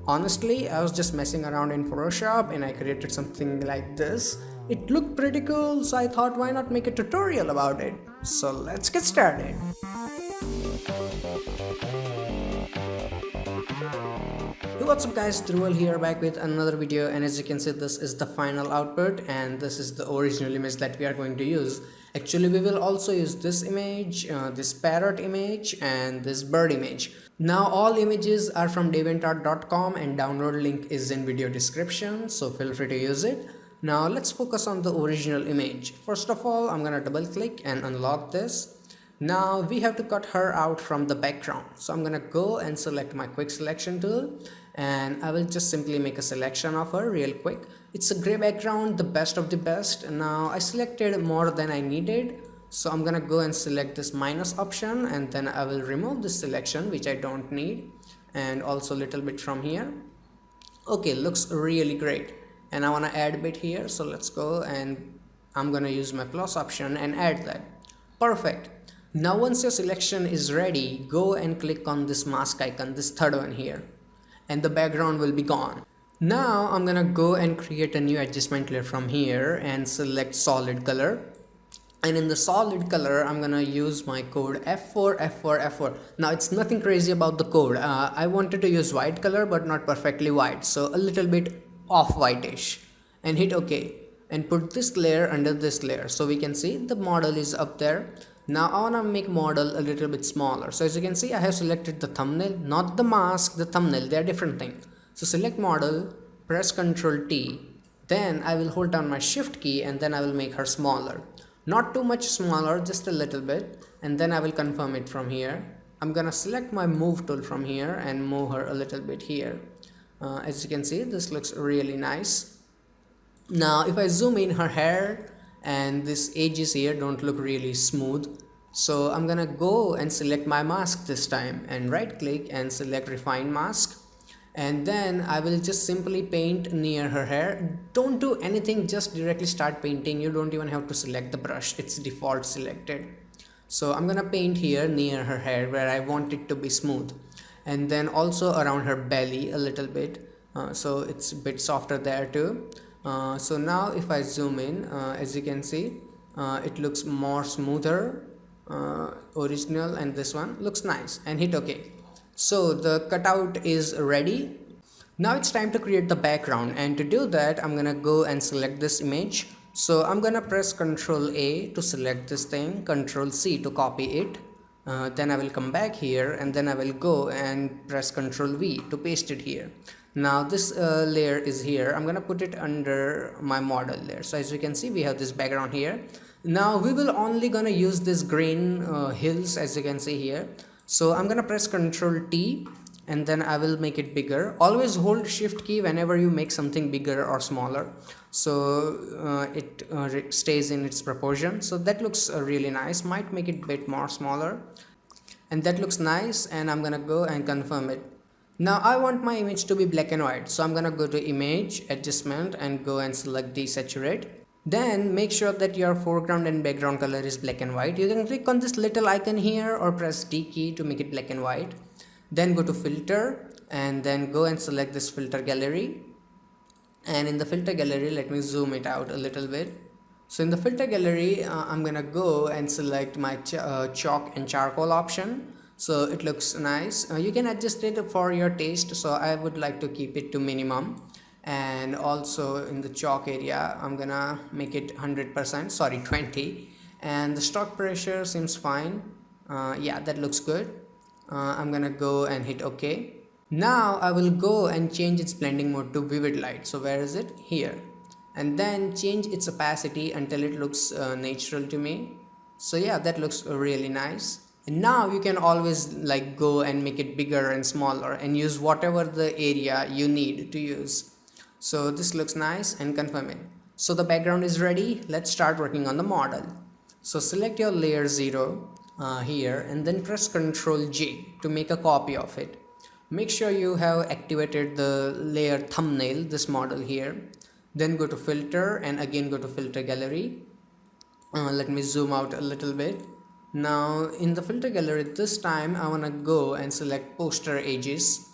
Honestly, I was just messing around in Photoshop and I created something like this. It looked pretty cool, so I thought why not make a tutorial about it. So let's get started. Hey, what's up guys, Dhruval here back with another video, and as you can see this is the final output and this is the original image that we are going to use. Actually we will also use this image, this parrot image and this bird image. Now all images are from deviantart.com and download link is in video description, so feel free to use it. Now let's focus on the original image. First of all, I'm gonna double click and unlock this. Now we have to cut her out from the background, so I'm gonna go and select my quick selection tool and I will just simply make a selection of her real quick. It's a gray background, the best of the best. Now I selected more than I needed, so I'm gonna go and select this minus option and then I will remove this selection which I don't need, and also a little bit from here. Okay, looks really great, and I want to add a bit here, so let's go and I'm gonna use my plus option and add that. Perfect. Now once your selection is ready, go and click on this mask icon, this third one here, and the background will be gone. Now I'm gonna go and create a new adjustment layer from here and select solid color, and in the solid color I'm gonna use my code F4 F4 F4. Now it's nothing crazy about the code. I wanted to use white color but not perfectly white, so a little bit off whitish, and hit OK and put this layer under this layer so we can see the model is up there. Now I want to make model a little bit smaller, so as you can see I have selected the thumbnail, not the mask, the thumbnail, they are different things. So select model, press Ctrl T, then I will hold down my shift key and then I will make her smaller. Not too much smaller, just a little bit, and then I will confirm it from here. I'm gonna select my move tool from here and move her a little bit here. As you can see this looks really nice. Now if I zoom in, her hair and this edges here don't look really smooth, so I'm gonna go and select my mask this time and right click and select refine mask, and then I will just simply paint near her hair. Don't do anything, just directly start painting. You don't even have to select the brush, it's default selected. So I'm gonna paint here near her hair where I want it to be smooth, and then also around her belly a little bit, so it's a bit softer there too. So now if I zoom in, as you can see it looks more smoother, original, and this one looks nice, and hit OK. So the cutout is ready. Now it's time to create the background, and to do that I'm gonna go and select this image. So I'm gonna press Ctrl A to select this thing, Ctrl C to copy it, then I will come back here and then I will go and press Ctrl V to paste it here. Now this layer is here, I'm gonna put it under my model layer. So as you can see we have this background here. Now we will only gonna use this green hills, as you can see here. So I'm gonna press Ctrl T and then I will make it bigger. Always hold shift key whenever you make something bigger or smaller, so it stays in its proportion. So that looks really nice. Might make it a bit more smaller, and that looks nice, and I'm gonna go and confirm it. Now I want my image to be black and white, so I'm gonna go to image adjustment and go and select desaturate. Then make sure that your foreground and background color is black and white. You can click on this little icon here or press D key to make it black and white. Then go to filter and then go and select this filter gallery, and in the filter gallery let me zoom it out a little bit. So in the filter gallery I'm gonna go and select my chalk and charcoal option, so it looks nice. You can adjust it for your taste, so I would like to keep it to minimum. And also in the chalk area I'm gonna make it 100%, sorry 20, and the stroke pressure seems fine. Yeah, that looks good. I'm gonna go and hit OK. Now I will go and change its blending mode to vivid light. So where is it? Here. And then change its opacity until it looks natural to me. So yeah, that looks really nice. And now you can always like go and make it bigger and smaller and use whatever the area you need to use. So this looks nice, and confirm it. So the background is ready. Let's start working on the model. So select your layer 0 here and then press Ctrl J to make a copy of it. Make sure you have activated the layer thumbnail, this model here. Then go to filter and again go to filter gallery. Let me zoom out a little bit. Now in the filter gallery this time I want to go and select poster edges.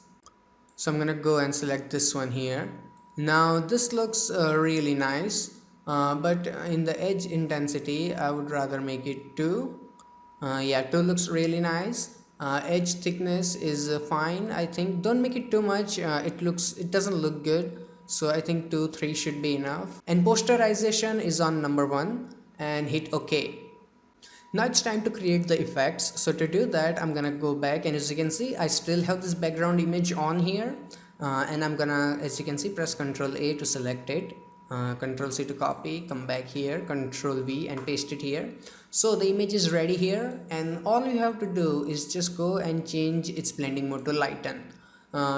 So I'm gonna go and select this one here. Now this looks really nice, but in the edge intensity I would rather make it 2. Yeah, 2 looks really nice. Edge thickness is fine, I think. Don't make it too much, it doesn't look good. So I think 2 3 should be enough. And posterization is on number 1 and hit OK. Now it's time to create the effects. So to do that, I'm gonna go back, and as you can see, I still have this background image on here, and I'm gonna, as you can see, press Ctrl A to select it, Ctrl C to copy, come back here, Ctrl V and paste it here. So the image is ready here, and all you have to do is just go and change its blending mode to lighten.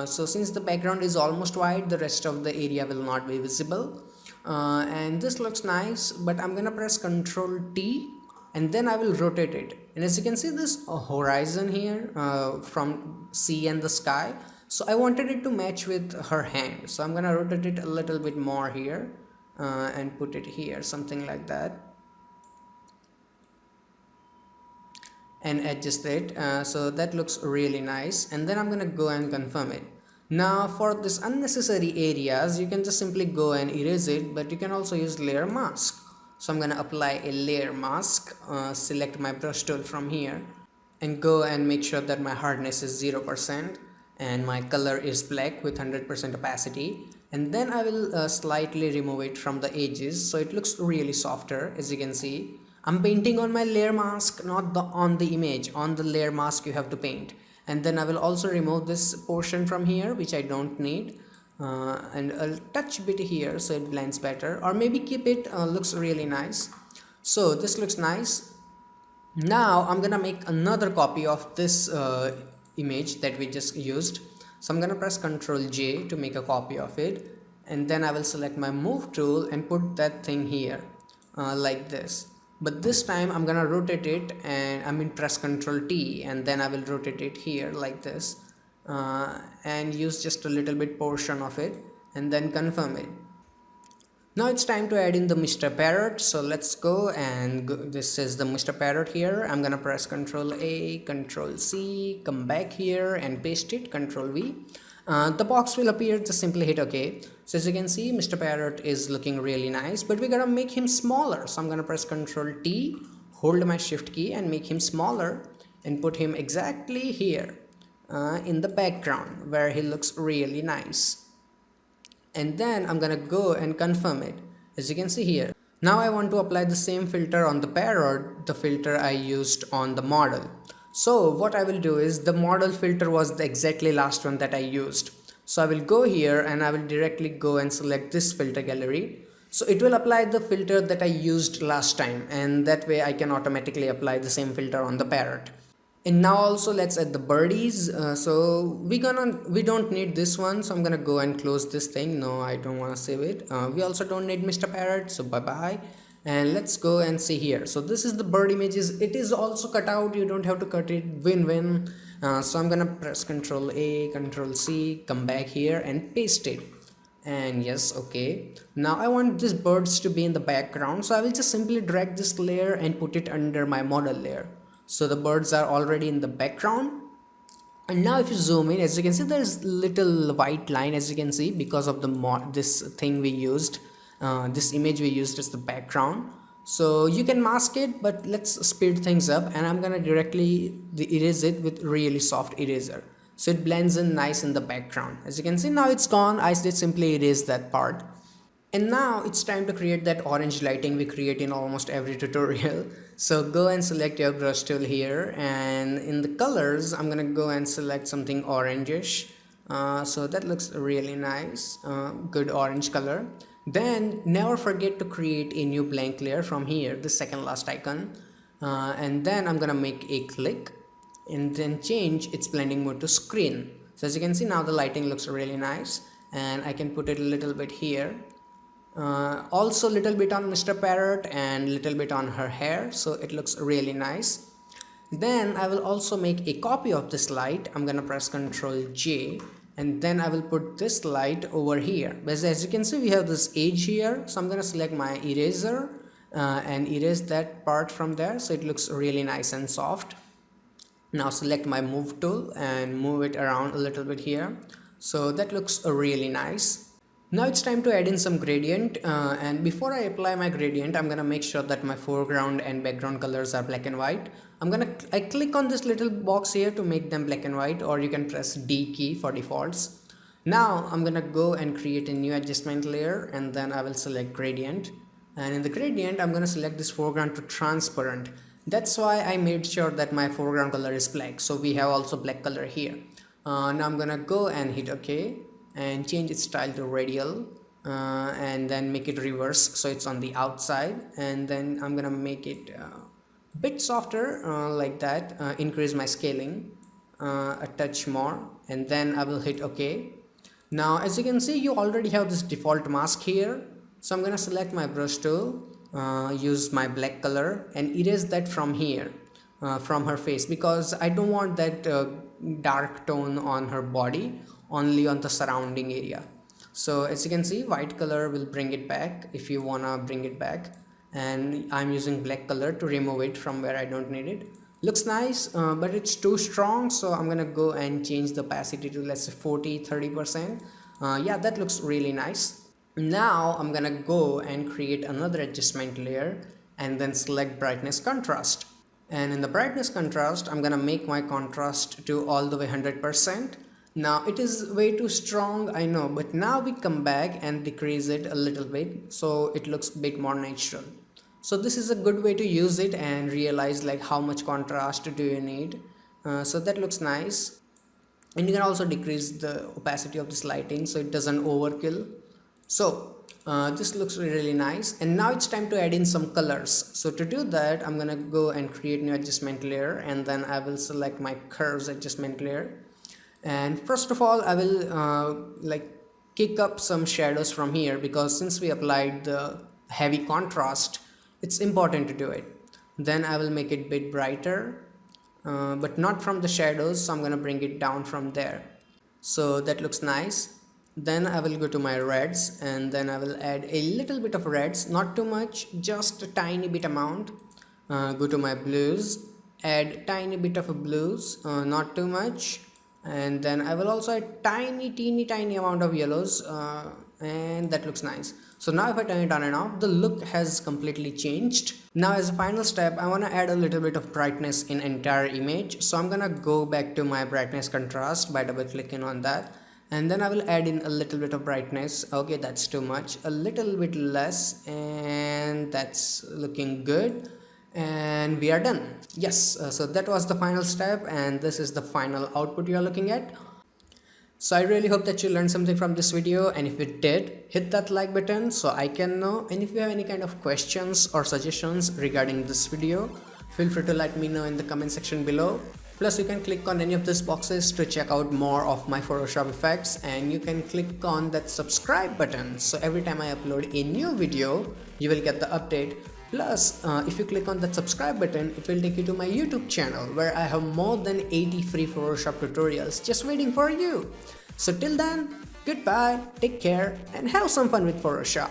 So since the background is almost white, the rest of the area will not be visible, and this looks nice, but I'm gonna press Ctrl T and then I will rotate it. And as you can see, this horizon here from sea and the sky, so I wanted it to match with her hand, so I'm gonna rotate it a little bit more here, and put it here, something like that, and adjust it, so that looks really nice. And then I'm gonna go and confirm it. Now for this unnecessary areas, you can just simply go and erase it, but you can also use layer mask. So I'm gonna apply a layer mask, select my brush tool from here, and go and make sure that my hardness is 0% and my color is black with 100% opacity. And then I will slightly remove it from the edges, so it looks really softer. As you can see, I'm painting on my layer mask, not on the image. On the layer mask you have to paint. And then I will also remove this portion from here, which I don't need, and a touch bit here so it blends better, or maybe keep it, looks really nice. So this looks nice. Now I'm gonna make another copy of this image that we just used. So I'm gonna press Ctrl J to make a copy of it, and then I will select my move tool and put that thing here, like this. But this time I'm gonna rotate it, and I mean press Ctrl T, and then I will rotate it here like this, and use just a little bit portion of it, and then confirm it. Now it's time to add in the Mr. Parrot. So let's go and this is the Mr. Parrot here. I'm gonna press Ctrl A, Ctrl C, come back here and paste it, Ctrl V. The box will appear, just simply hit OK. So as you can see, Mr. Parrot is looking really nice, but we're gonna make him smaller. So I'm gonna press Ctrl T, hold my shift key and make him smaller, and put him exactly here, in the background where he looks really nice. And then I'm gonna go and confirm it, as you can see here. Now I want to apply the same filter on the parrot, the filter I used on the model. So what I will do is, the model filter was the exactly last one that I used. So I will go here and I will directly go and select this filter gallery. So it will apply the filter that I used last time, and that way I can automatically apply the same filter on the parrot. And now also let's add the birdies. So we don't need this one, so I'm gonna go and close this thing. No, I don't want to save it. We also don't need Mr. Parrot, so bye bye. And let's go and see here. So this is the bird images. It is also cut out, you don't have to cut it, win-win. So I'm gonna press Ctrl A, Ctrl C, come back here and paste it. And yes, okay. Now I want these birds to be in the background, so I will just simply drag this layer and put it under my model layer. So the birds are already in the background. And now if you zoom in, as you can see, there's little white line, as you can see, because of the this thing we used, this image we used as the background. So you can mask it, but let's speed things up, and I'm gonna directly erase it with really soft eraser, so it blends in nice in the background. As you can see, now it's gone. I did simply erase that part. And now it's time to create that orange lighting we create in almost every tutorial. So go and select your brush tool here, and in the colors I'm gonna go and select something orangish. So that looks really nice, good orange color. Then never forget to create a new blank layer from here, the second last icon, and then I'm gonna make a click and then change its blending mode to screen. So as you can see, now the lighting looks really nice, and I can put it a little bit here. Also little bit on Mr. Parrot and little bit on her hair, so it looks really nice. Then I will also make a copy of this light. I'm gonna press Ctrl J, and then I will put this light over here. But as you can see, we have this edge here, so I'm gonna select my eraser and erase that part from there, so it looks really nice and soft. Now select my move tool and move it around a little bit here. So that looks really nice. Now it's time to add in some gradient, and before I apply my gradient, I'm gonna make sure that my foreground and background colors are black and white. I click on this little box here to make them black and white, or you can press D key for defaults. Now I'm gonna go and create a new adjustment layer, and then I will select gradient, and in the gradient I'm gonna select this foreground to transparent. That's why I made sure that my foreground color is black, so we have also black color here. Now I'm gonna go and hit OK and change its style to radial, and then make it reverse so it's on the outside, and then I'm gonna make it a bit softer, like that, increase my scaling a touch more, and then I will hit OK. Now as you can see, you already have this default mask here, so I'm gonna select my brush tool, use my black color and erase that from here, from her face, because I don't want that dark tone on her body, only on the surrounding area. So as you can see, white color will bring it back if you wanna bring it back, and I'm using black color to remove it from where I don't need it. Looks nice, but it's too strong, so I'm gonna go and change the opacity to, let's say, 40-30%. Yeah, that looks really nice. Now I'm gonna go and create another adjustment layer and then select brightness contrast, and in the brightness contrast I'm gonna make my contrast to all the way 100%. Now it is way too strong, I know, but now we come back and decrease it a little bit so it looks a bit more natural. So this is a good way to use it and realize like how much contrast do you need. So that looks nice, and you can also decrease the opacity of this lighting so it doesn't overkill. So this looks really nice, and now it's time to add in some colors. So to do that, I'm gonna go and create new adjustment layer, and then I will select my curves adjustment layer. And first of all, I will like kick up some shadows from here, because since we applied the heavy contrast, it's important to do it. Then I will make it a bit brighter, but not from the shadows, so I'm gonna bring it down from there. So that looks nice. Then I will go to my reds, and then I will add a little bit of reds, not too much, just a tiny bit amount. Go to my blues, add tiny bit of a blues, not too much, and then I will also add tiny amount of yellows, and that looks nice. So now if I turn it on and off, the look has completely changed. Now as a final step, I want to add a little bit of brightness in entire image, so I'm gonna go back to my brightness contrast by double clicking on that, and then I will add in a little bit of brightness. Okay, that's too much, a little bit less, and that's looking good, and we are done. Yes, so that was the final step, and this is the final output you are looking at. So I really hope that you learned something from this video, and if you did, hit that like button so I can know, and if you have any kind of questions or suggestions regarding this video, feel free to let me know in the comment section below. Plus you can click on any of these boxes to check out more of my Photoshop effects, and you can click on that subscribe button, so every time I upload a new video you will get the update. Plus if you click on that subscribe button, it will take you to my YouTube channel where I have more than 80 free Photoshop tutorials just waiting for you. So till then, goodbye, take care, and have some fun with Photoshop.